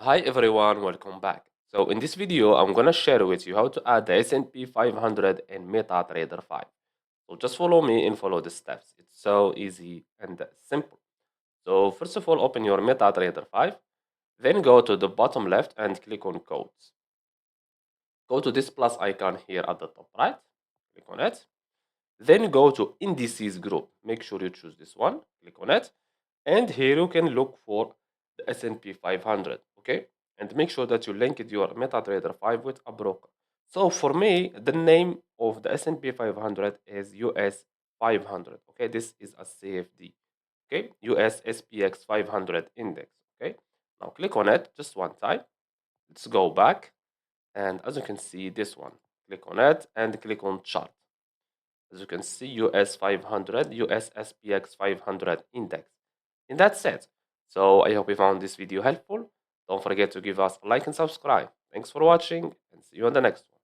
Hi everyone, welcome back. So in this video, I'm gonna share with you how to add the S&P 500 in MetaTrader 5. So just follow me and follow the steps. It's so easy and simple. So first of all, open your MetaTrader 5, then go to the bottom left and click on codes. Go to this plus icon here at the top right, click on it. Then go to indices group. Make sure you choose this one, click on it. And here you can look for the S&P 500, okay? And make sure that you link your MetaTrader 5 with a broker. So for me, the name of the S&P 500 is US 500, okay? This is a CFD, okay? US SPX 500 index, okay? Now click on it just one time. Let's go back. And as you can see, this one, click on it and click on chart. As you can see, US 500, US SPX 500 index. And that's it. So I hope you found this video helpful. Don't forget to give us a like and subscribe. Thanks for watching and see you on the next one.